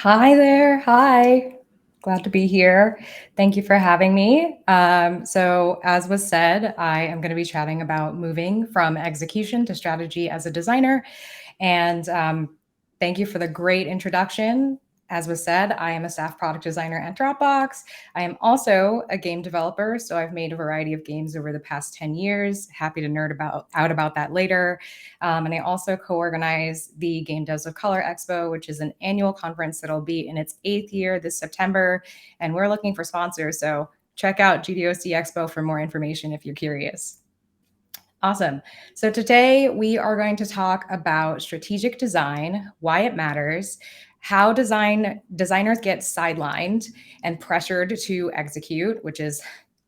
Hi there. Hi. Glad to be here. Thank you for having me. As was said, I am going to be chatting about moving from execution to strategy as a designer. And thank you for the great introduction. As was said, I am a staff product designer at Dropbox. I am also a game developer, so I've made a variety of games over the past 10 years. Happy to nerd out about that later. And I also co-organize the Game Devs of Color Expo, which is an annual conference that'll be in its 8th year this September. And we're looking for sponsors, so check out GDOC Expo for more information if you're curious. Awesome. So today we are going to talk about strategic design, why it matters, how designers get sidelined and pressured to execute, which is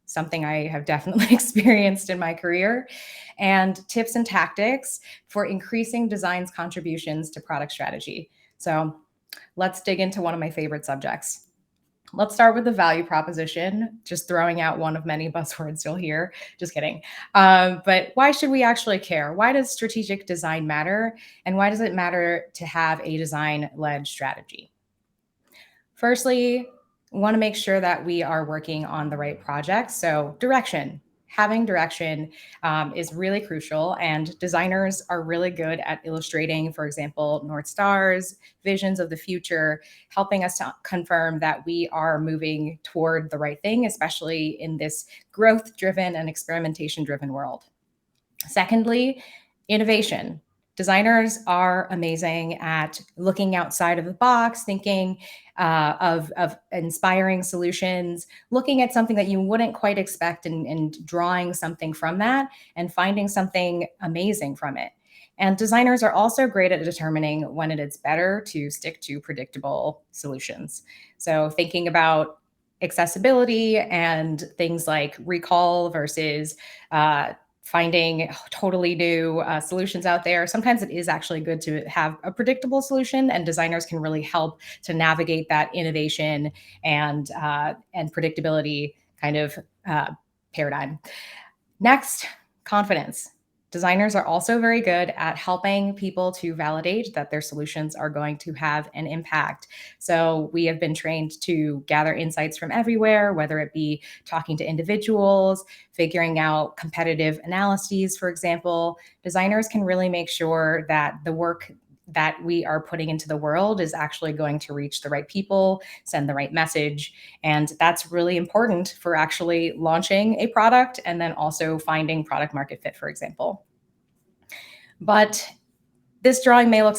something I have definitely experienced in my career, and tips and tactics for increasing design's contributions to product strategy. So let's dig into one of my favorite subjects. Let's start with the value proposition, just throwing out one of many buzzwords you'll hear. Just kidding. But why should we actually care? Why does strategic design matter? And why does it matter to have a design led strategy? Firstly, want to make sure that we are working on the right projects. So, direction. Having direction is really crucial, and designers are really good at illustrating, for example, North Stars, visions of the future, helping us to confirm that we are moving toward the right thing, especially in this growth driven and experimentation driven world. Secondly, innovation. Designers are amazing at looking outside of the box, thinking of inspiring solutions, looking at something that you wouldn't quite expect and drawing something from that and finding something amazing from it. And designers are also great at determining when it is better to stick to predictable solutions. So, thinking about accessibility and things like recall versus finding totally new solutions out there. Sometimes it is actually good to have a predictable solution, and designers can really help to navigate that innovation and predictability kind of uh, paradigm. Next, confidence. Designers are also very good at helping people to validate that their solutions are going to have an impact. So, we have been trained to gather insights from everywhere, whether it be talking to individuals, figuring out competitive analyses, for example. Designers can really make sure that the work that we are putting into the world is actually going to reach the right people, send the right message, and that's really important for actually launching a product and then also finding product market fit, for example. But this drawing may look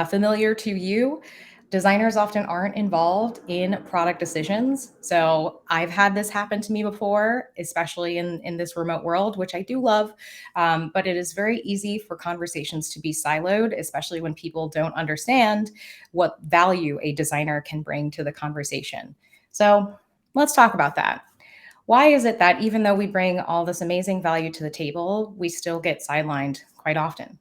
familiar to you. Designers often aren't involved in product decisions. So I've had this happen to me before, especially in this remote world, which I do love. But it is very easy for conversations to be siloed, especially when people don't understand what value a designer can bring to the conversation. So let's talk about that. Why is it that even though we bring all this amazing value to the table, we still get sidelined quite often?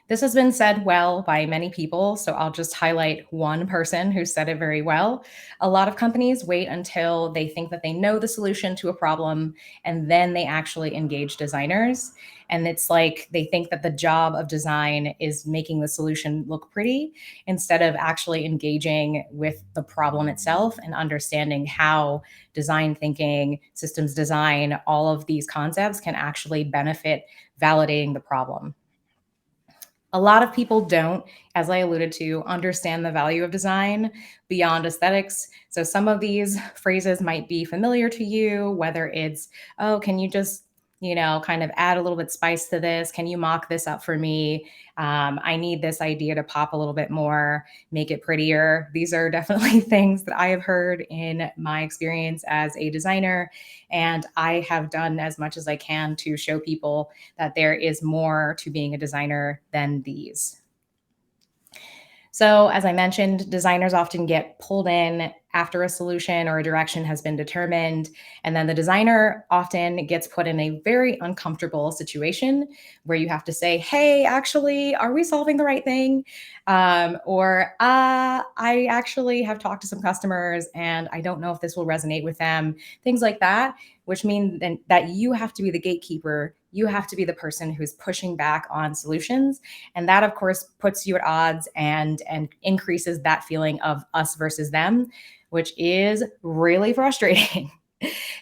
This has been said well by many people, so I'll just highlight one person who said it very well. A lot of companies wait until they think that they know the solution to a problem, and then they actually engage designers. And it's like they think that the job of design is making the solution look pretty instead of actually engaging with the problem itself and understanding how design thinking, systems design, all of these concepts can actually benefit validating the problem. A lot of people don't, as I alluded to, understand the value of design beyond aesthetics. So some of these phrases might be familiar to you, whether it's, oh, can you just, kind of add a little bit spice to this? Can you mock this up for me? I need this idea to pop a little bit more, make it prettier. These are definitely things that I have heard in my experience as a designer. And I have done as much as I can to show people that there is more to being a designer than these. So, as I mentioned, designers often get pulled in after a solution or a direction has been determined. And then the designer often gets put in a very uncomfortable situation where you have to say, hey, actually, are we solving the right thing? I actually have talked to some customers and I don't know if this will resonate with them, things like that, which mean then that you have to be the gatekeeper. You have to be the person who's pushing back on solutions. And that, of course, puts you at odds and increases that feeling of us versus them, which is really frustrating.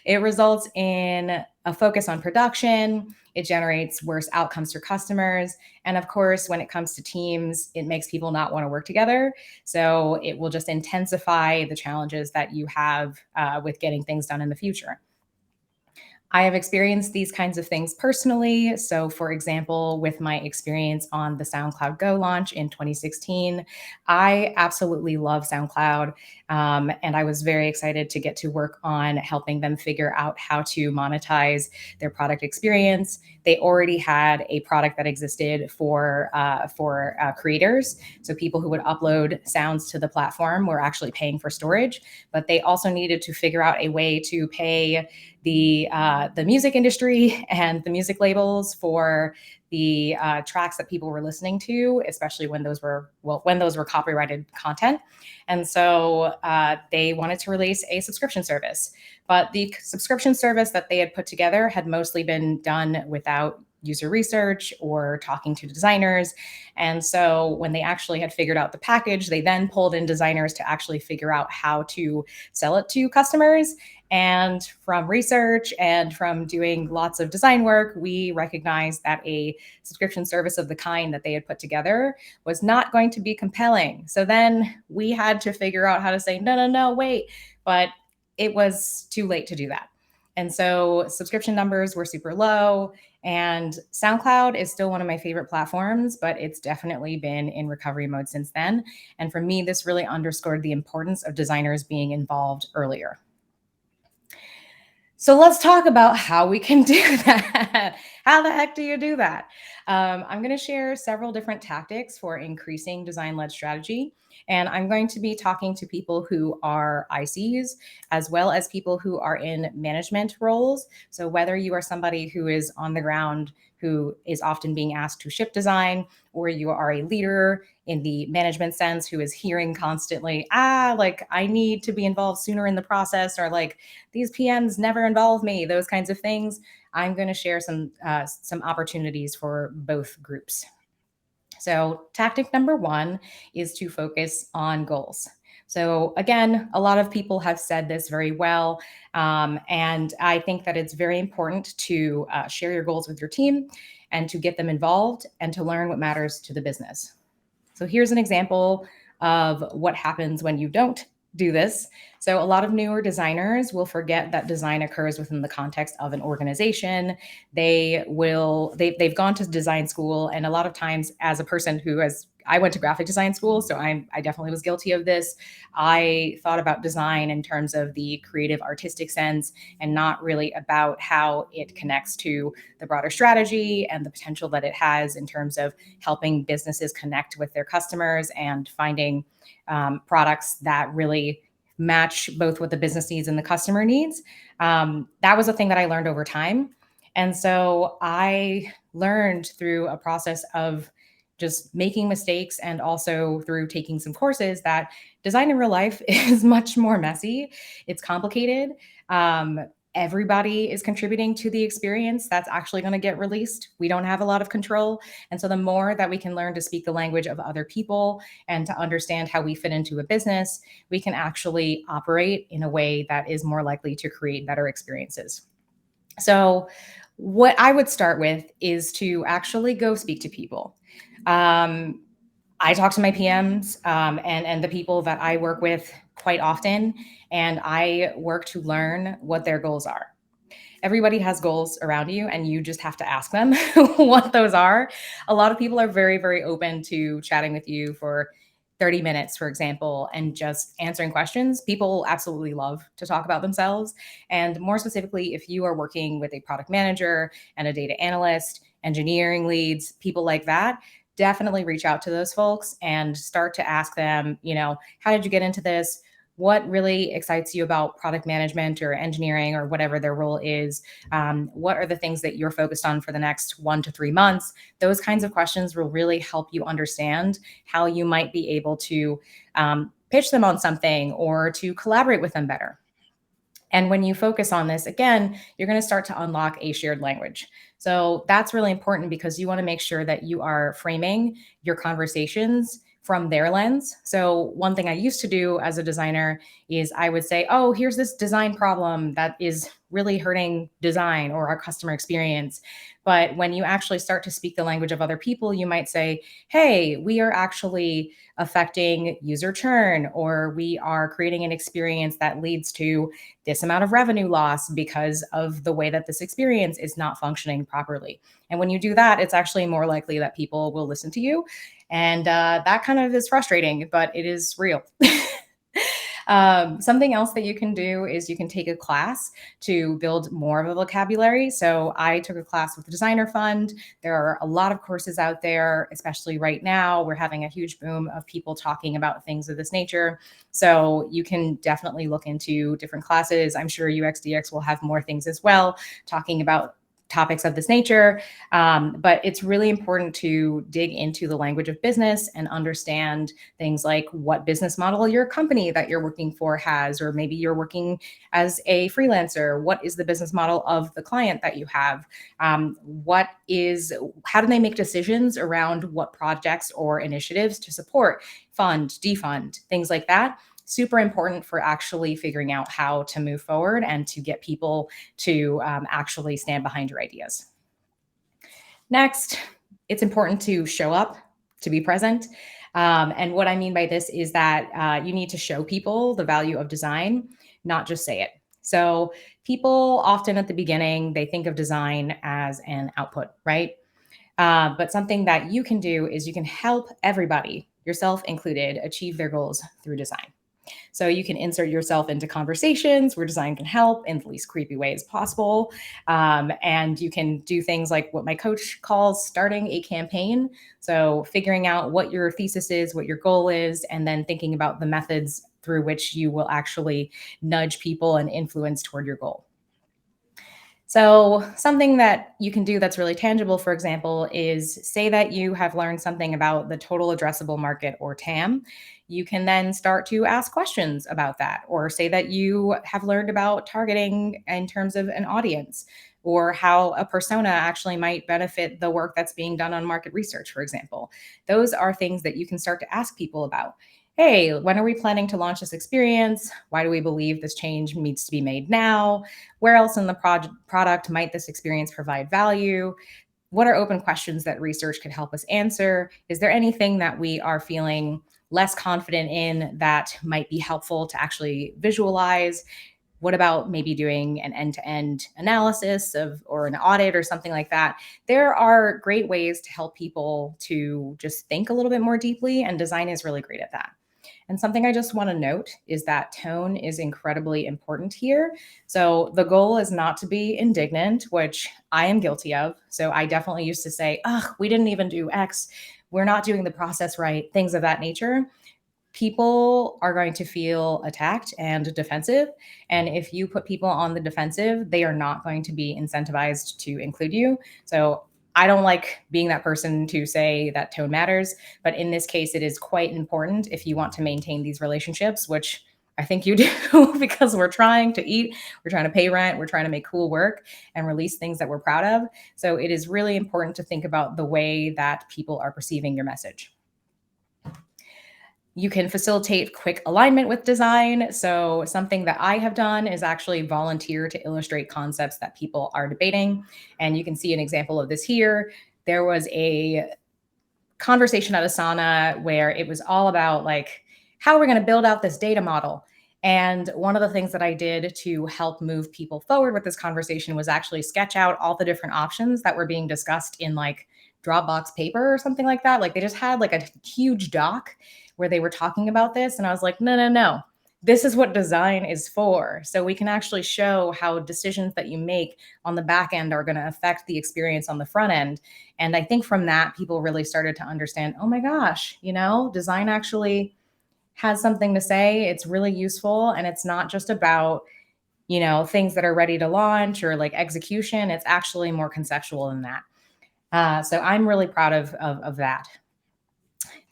It results in a focus on production. It generates worse outcomes for customers. And of course, when it comes to teams, it makes people not want to work together. So it will just intensify the challenges that you have with getting things done in the future. I have experienced these kinds of things personally. So, for example, with my experience on the SoundCloud Go launch in 2016, I absolutely love SoundCloud. And I was very excited to get to work on helping them figure out how to monetize their product experience. They already had a product that existed for creators. So, people who would upload sounds to the platform were actually paying for storage, but they also needed to figure out a way to pay the music industry and the music labels for the tracks that people were listening to, especially when those were copyrighted content. And so they wanted to release a subscription service, but the subscription service that they had put together had mostly been done without user research or talking to designers. And so when they actually had figured out the package, they then pulled in designers to actually figure out how to sell it to customers. And from research and from doing lots of design work, we recognized that a subscription service of the kind that they had put together was not going to be compelling. So then we had to figure out how to say, no, no, no, wait. But it was too late to do that. And so subscription numbers were super low. And SoundCloud is still one of my favorite platforms, but it's definitely been in recovery mode since then. And for me, this really underscored the importance of designers being involved earlier. So let's talk about how we can do that. How the heck do you do that? I'm going to share several different tactics for increasing design led strategy. And I'm going to be talking to people who are ICs as well as people who are in management roles. So, whether you are somebody who is on the ground, who is often being asked to ship design, or you are a leader in the management sense who is hearing constantly, like I need to be involved sooner in the process, or like these PMs never involve me, those kinds of things. I'm going to share some opportunities for both groups. So, tactic number one is to focus on goals. So, again, a lot of people have said this very well. And I think that it's very important to share your goals with your team and to get them involved and to learn what matters to the business. So here's an example of what happens when you don't do this. So a lot of newer designers will forget that design occurs within the context of an organization. They've gone to design school, and a lot of times, as a person who has I went to graphic design school, so I definitely was guilty of this. I thought about design in terms of the creative artistic sense and not really about how it connects to the broader strategy and the potential that it has in terms of helping businesses connect with their customers and finding products that really match both what the business needs and the customer needs. That was a thing that I learned over time. And so I learned through a process of just making mistakes and also through taking some courses that design in real life is much more messy. It's complicated. Um, Everybody is contributing to the experience that's actually going to get released. We don't have a lot of control. And so the more that we can learn to speak the language of other people and to understand how we fit into a business, we can actually operate in a way that is more likely to create better experiences. So, what I would start with is to actually go speak to people. Um, I talk to my PMs and the people that I work with quite often, and I work to learn what their goals are. Everybody has goals around you, and you just have to ask them what those are. A lot of people are very, very open to chatting with you for 30 minutes, for example, and just answering questions. People absolutely love to talk about themselves. And more specifically, if you are working with a product manager and a data analyst, engineering leads, people like that, definitely reach out to those folks and start to ask them, how did you get into this? what really excites you about product management or engineering or whatever their role is. What are the things that you're focused on for the next 1 to 3 months? Those kinds of questions will really help you understand how you might be able to pitch them on something or to collaborate with them better. And when you focus on this, again, you're going to start to unlock a shared language. So that's really important because you want to make sure that you are framing your conversations from their lens. So, one thing I used to do as a designer is I would say, oh, here's this design problem that is really hurting design or our customer experience. But when you actually start to speak the language of other people, you might say, hey, we are actually affecting user churn, or we are creating an experience that leads to this amount of revenue loss because of the way that this experience is not functioning properly. And when you do that, it's actually more likely that people will listen to you. And that kind of is frustrating, but it is real. Something else that you can do is you can take a class to build more of a vocabulary. So I took a class with the Designer Fund. There are a lot of courses out there, especially right now. We're having a huge boom of people talking about things of this nature. So you can definitely look into different classes. I'm sure UXDX will have more things as well, talking about topics of this nature. But it's really important to dig into the language of business and understand things like what business model your company that you're working for has, or maybe you're working as a freelancer. What is the business model of the client that you have? How do they make decisions around what projects or initiatives to support, fund, defund, things like that? Super important for actually figuring out how to move forward and to get people to actually stand behind your ideas. Next, it's important to show up, to be present. And what I mean by this is that you need to show people the value of design, not just say it. So, people often at the beginning, they think of design as an output, right? But something that you can do is you can help everybody, yourself included, achieve their goals through design. So you can insert yourself into conversations where design can help in the least creepy way as possible. And you can do things like what my coach calls starting a campaign. So figuring out what your thesis is, what your goal is, and then thinking about the methods through which you will actually nudge people and influence toward your goal. So, something that you can do that's really tangible, for example, is say that you have learned something about the total addressable market or TAM. You can then start to ask questions about that, or say that you have learned about targeting in terms of an audience, or how a persona actually might benefit the work that's being done on market research, for example. Those are things that you can start to ask people about. Hey, when are we planning to launch this experience? Why do we believe this change needs to be made now? Where else in the product might this experience provide value? What are open questions that research could help us answer? Is there anything that we are feeling less confident in that might be helpful to actually visualize? What about maybe doing an end-to-end analysis of or an audit or something like that? There are great ways to help people to just think a little bit more deeply, and design is really great at that. And something I just want to note is that tone is incredibly important here. So the goal is not to be indignant, which I am guilty of. So I definitely used to say, ugh, we didn't even do X. We're not doing the process right, things of that nature. People are going to feel attacked and defensive. And if you put people on the defensive, they are not going to be incentivized to include you. So I don't like being that person to say that tone matters. But in this case, it is quite important if you want to maintain these relationships, which I think you do because we're trying to eat, we're trying to pay rent, we're trying to make cool work and release things that we're proud of. So it is really important to think about the way that people are perceiving your message. You can facilitate quick alignment with design. So, something that I have done is actually volunteer to illustrate concepts that people are debating. And you can see an example of this here. There was a conversation at Asana where it was all about like how we're going to build out this data model. And one of the things that I did to help move people forward with this conversation was actually sketch out all the different options that were being discussed in like Dropbox paper or something like that. Like they just had like a huge doc where they were talking about this. And I was like, no, no, no. This is what design is for. So we can actually show how decisions that you make on the back end are going to affect the experience on the front end. And I think from that, people really started to understand, oh my gosh, design actually has something to say, it's really useful. And it's not just about, things that are ready to launch or like execution. It's actually more conceptual than that. So I'm really proud of that.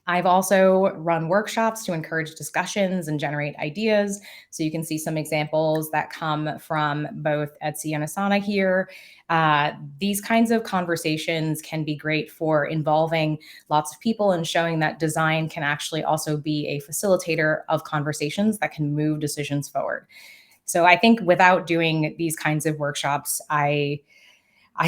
I've also run workshops to encourage discussions and generate ideas. So you can see some examples that come from both Etsy and Asana here. These kinds of conversations can be great for involving lots of people and showing that design can actually also be a facilitator of conversations that can move decisions forward. So I think without doing these kinds of workshops, I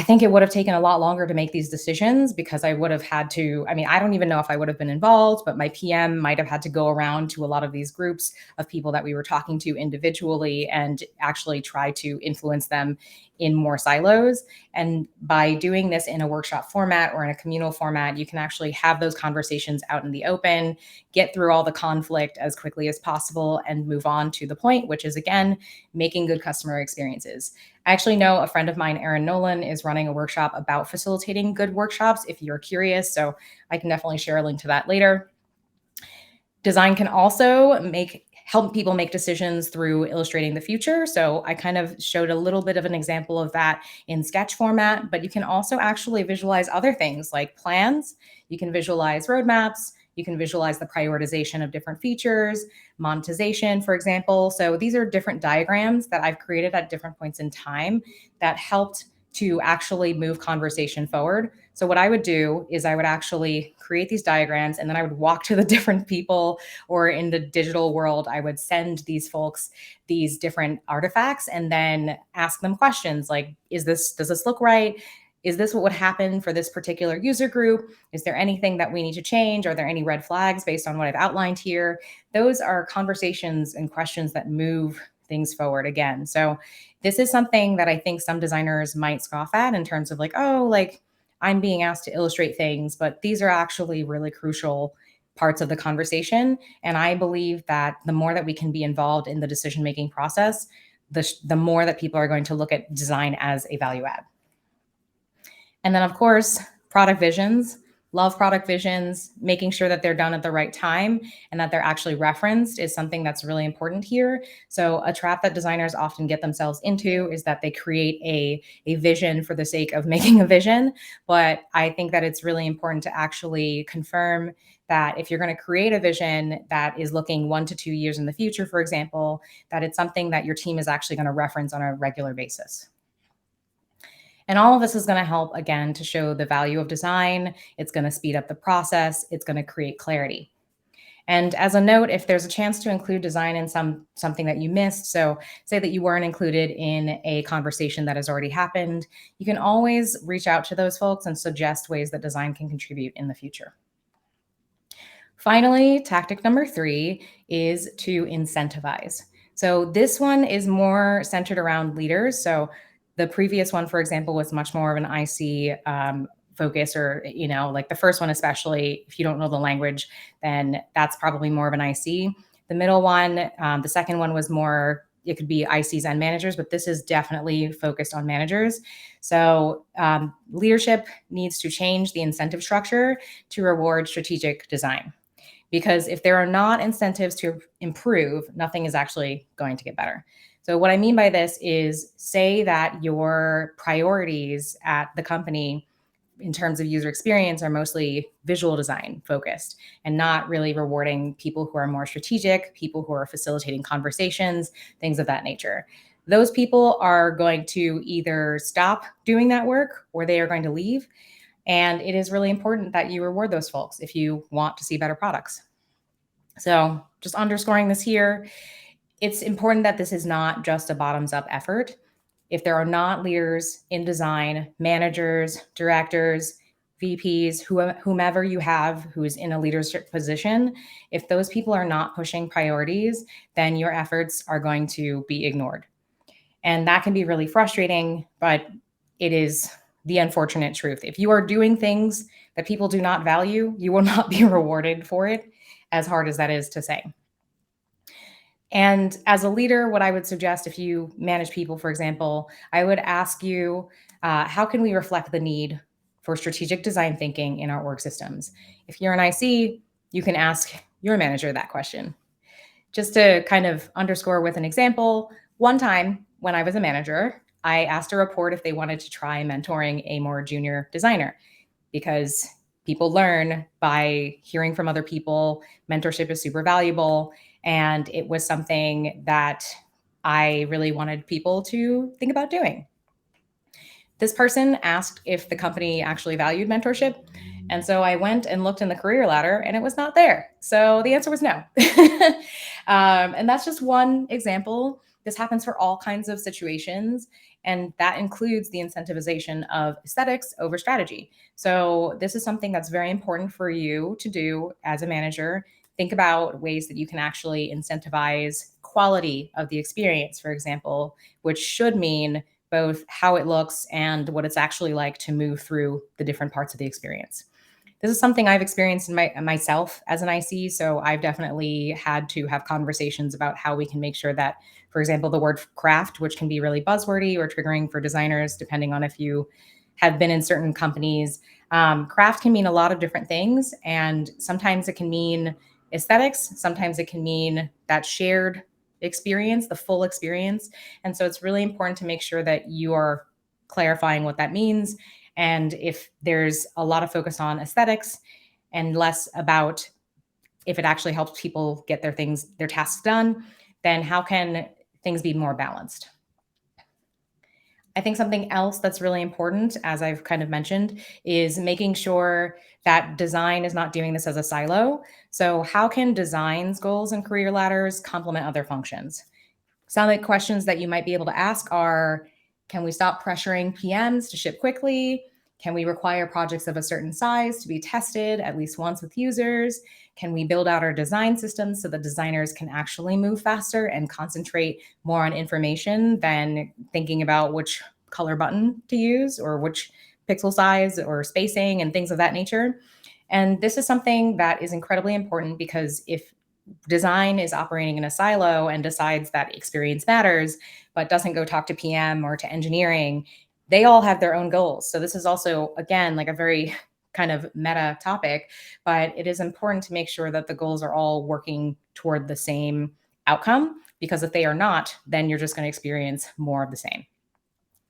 think it would have taken a lot longer to make these decisions because I would have had to. I mean, I don't even know if I would have been involved, but my PM might have had to go around to a lot of these groups of people that we were talking to individually and actually try to influence them in more silos. And by doing this in a workshop format or in a communal format, you can actually have those conversations out in the open, get through all the conflict as quickly as possible, and move on to the point, which is, again, making good customer experiences. I actually know a friend of mine, Erin Nolan, is running a workshop about facilitating good workshops if you're curious. So I can definitely share a link to that later. Design can also help people make decisions through illustrating the future. So I kind of showed a little bit of an example of that in sketch format, but you can also actually visualize other things like plans. You can visualize roadmaps. You can visualize the prioritization of different features, monetization, for example. So these are different diagrams that I've created at different points in time that helped to actually move conversation forward. So what I would do is I would actually create these diagrams and then I would walk to the different people, or in the digital world, I would send these folks these different artifacts and then ask them questions like, does this look right? Is this what would happen for this particular user group? Is there anything that we need to change? Are there any red flags based on what I've outlined here? Those are conversations and questions that move things forward again. So this is something that I think some designers might scoff at in terms of like, oh, like I'm being asked to illustrate things, but these are actually really crucial parts of the conversation. And I believe that the more that we can be involved in the decision making process, the more that people are going to look at design as a value add. And then, of course, product visions. Love product visions. Making sure that they're done at the right time and that they're actually referenced is something that's really important here. So, a trap that designers often get themselves into is that they create a vision for the sake of making a vision. But I think that it's really important to actually confirm that if you're going to create a vision that is looking 1 to 2 years in the future, for example, that it's something that your team is actually going to reference on a regular basis. And all of this is going to help, again, to show the value of design. It's going to speed up the process. It's going to create clarity. And as a note, if there's a chance to include design in something that you missed, so say that you weren't included in a conversation that has already happened, you can always reach out to those folks and suggest ways that design can contribute in the future. Finally, tactic number 3 is to incentivize. So this one is more centered around leaders. So the previous one, for example, was much more of an IC focus, or like the first one, especially if you don't know the language, then that's probably more of an IC. The middle one, the second one was more. It could be ICs and managers, but this is definitely focused on managers. So leadership needs to change the incentive structure to reward strategic design. Because if there are not incentives to improve, nothing is actually going to get better. So, what I mean by this is say that your priorities at the company in terms of user experience are mostly visual design focused and not really rewarding people who are more strategic, people who are facilitating conversations, things of that nature. Those people are going to either stop doing that work or they are going to leave. And it is really important that you reward those folks if you want to see better products. So, just underscoring this here, it's important that this is not just a bottoms up effort. If there are not leaders in design, managers, directors, VPs, whomever you have who is in a leadership position, if those people are not pushing priorities, then your efforts are going to be ignored. And that can be really frustrating, but it is the unfortunate truth. If you are doing things that people do not value, you will not be rewarded for it, as hard as that is to say. And as a leader, what I would suggest if you manage people, for example, I would ask you, how can we reflect the need for strategic design thinking in our org systems? If you're an IC, you can ask your manager that question. Just to kind of underscore with an example, one time when I was a manager, I asked a report if they wanted to try mentoring a more junior designer, because people learn by hearing from other people. Mentorship is super valuable. And it was something that I really wanted people to think about doing. This person asked if the company actually valued mentorship. And so I went and looked in the career ladder and it was not there. So the answer was no. And that's just one example. This happens for all kinds of situations. And that includes the incentivization of aesthetics over strategy. So this is something that's very important for you to do as a manager. Think about ways that you can actually incentivize quality of the experience, for example, which should mean both how it looks and what it's actually like to move through the different parts of the experience. This is something I've experienced in myself as an IC. So I've definitely had to have conversations about how we can make sure that, for example, the word craft, which can be really buzzwordy or triggering for designers, depending on if you have been in certain companies, craft can mean a lot of different things. And sometimes it can mean aesthetics. Sometimes it can mean that shared experience, the full experience. And so it's really important to make sure that you are clarifying what that means. And if there's a lot of focus on aesthetics and less about if it actually helps people get their tasks done, then how can things be more balanced? I think something else that's really important, as I've kind of mentioned, is making sure that design is not doing this as a silo. So, how can design's goals and career ladders complement other functions? Some of the questions that you might be able to ask are, can we stop pressuring PMs to ship quickly? Can we require projects of a certain size to be tested at least once with users? Can we build out our design systems so that designers can actually move faster and concentrate more on information than thinking about which color button to use or which pixel size or spacing and things of that nature? And this is something that is incredibly important, because if design is operating in a silo and decides that experience matters, but doesn't go talk to PM or to engineering, they all have their own goals. So this is also, again, like a very kind of meta topic, but it is important to make sure that the goals are all working toward the same outcome, because if they are not, then you're just going to experience more of the same.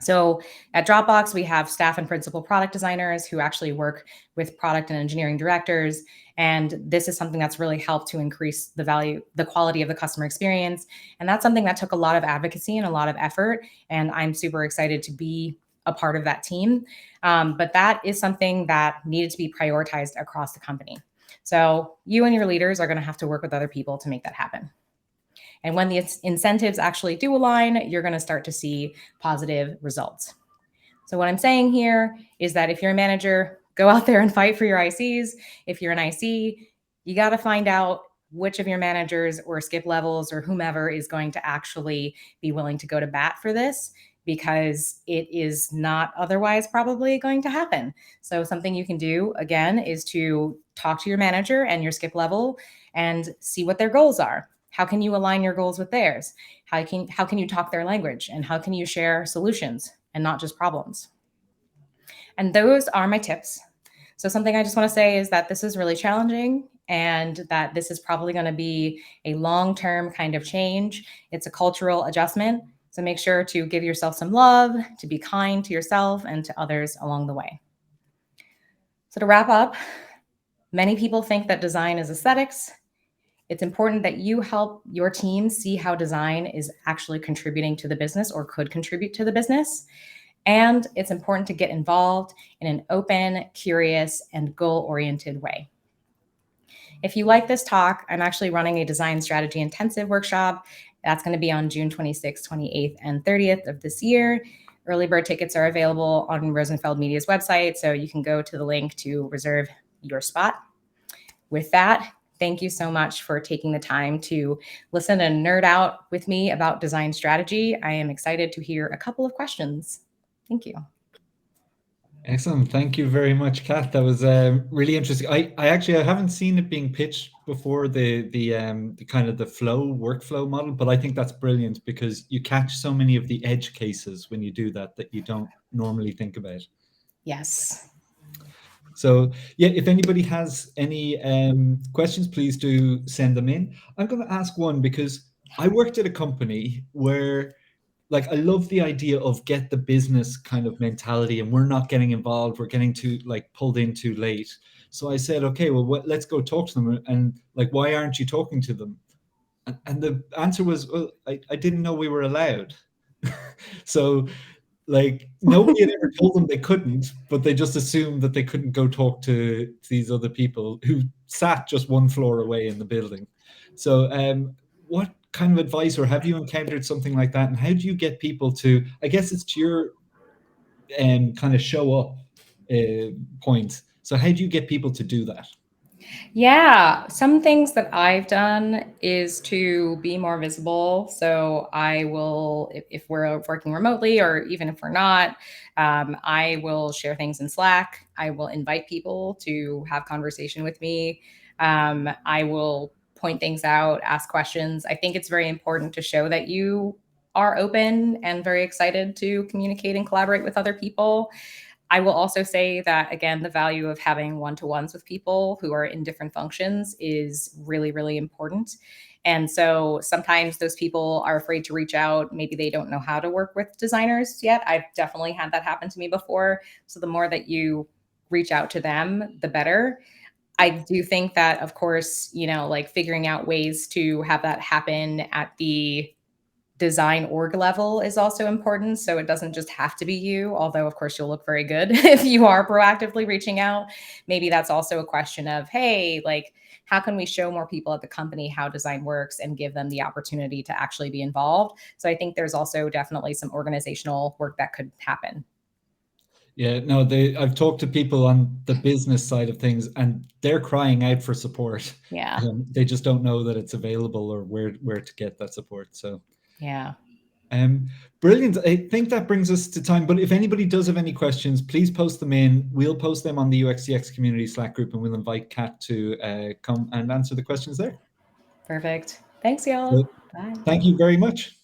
So at Dropbox, we have staff and principal product designers who actually work with product and engineering directors. And this is something that's really helped to increase the quality of the customer experience. And that's something that took a lot of advocacy and a lot of effort. And I'm super excited to be a part of that team. But that is something that needed to be prioritized across the company. So you and your leaders are going to have to work with other people to make that happen. And when the incentives actually do align, you're going to start to see positive results. So, what I'm saying here is that if you're a manager, go out there and fight for your ICs. If you're an IC, you got to find out which of your managers or skip levels or whomever is going to actually be willing to go to bat for this, because it is not otherwise probably going to happen. So, something you can do, again, is to talk to your manager and your skip level and see what their goals are. How can you align your goals with theirs? How can you talk their language? And how can you share solutions and not just problems? And those are my tips. So something I just want to say is that this is really challenging, and that this is probably going to be a long-term kind of change. It's a cultural adjustment. So make sure to give yourself some love, to be kind to yourself and to others along the way. So to wrap up, many people think that design is aesthetics. It's important that you help your team see how design is actually contributing to the business or could contribute to the business. And it's important to get involved in an open, curious, and goal-oriented way. If you like this talk, I'm actually running a design strategy intensive workshop. That's going to be on June 26th, 28th, and 30th of this year. Early bird tickets are available on Rosenfeld Media's website, so you can go to the link to reserve your spot. With that, thank you so much for taking the time to listen and nerd out with me about design strategy. I am excited to hear a couple of questions. Thank you. Excellent. Thank you very much, Catt. That was really interesting. I haven't seen it being pitched before, the kind of the workflow model, but I think that's brilliant because you catch so many of the edge cases when you do that you don't normally think about. Yes. So yeah, if anybody has any questions, please do send them in. I'm going to ask one because I worked at a company where, like, I love the idea of get the business kind of mentality, and we're not getting involved. We're getting too like pulled in too late. So I said, okay, well, let's go talk to them. And like, why aren't you talking to them? And the answer was, well, I didn't know we were allowed. So like nobody had ever told them they couldn't, but they just assumed that they couldn't go talk to these other people who sat just one floor away in the building. So what kind of advice, or have you encountered something like that, and how do you get people to, I guess it's to your kind of show up point, so how do you get people to do that? Yeah, some things that I've done is to be more visible. So I will, if we're working remotely or even if we're not, I will share things in Slack. I will invite people to have conversation with me. I will point things out, ask questions. I think it's very important to show that you are open and very excited to communicate and collaborate with other people. I will also say that, again, the value of having one to ones with people who are in different functions is really, really important. And so sometimes those people are afraid to reach out. Maybe they don't know how to work with designers yet. I've definitely had that happen to me before. So the more that you reach out to them, the better. I do think that, of course, like figuring out ways to have that happen at the design org level is also important. So it doesn't just have to be you, although of course you'll look very good if you are proactively reaching out. Maybe that's also a question of, hey, like, how can we show more people at the company how design works and give them the opportunity to actually be involved? So I think there's also definitely some organizational work that could happen. Yeah, no, I've talked to people on the business side of things, and they're crying out for support. Yeah. They just don't know that it's available or where to get that support. So, Yeah. um, brilliant. I think that brings us to time. But if anybody does have any questions, please post them in. We'll post them on the UXDX community Slack group, and we'll invite Kat to come and answer the questions there. Perfect. Thanks, y'all. So, Bye. thank you very much.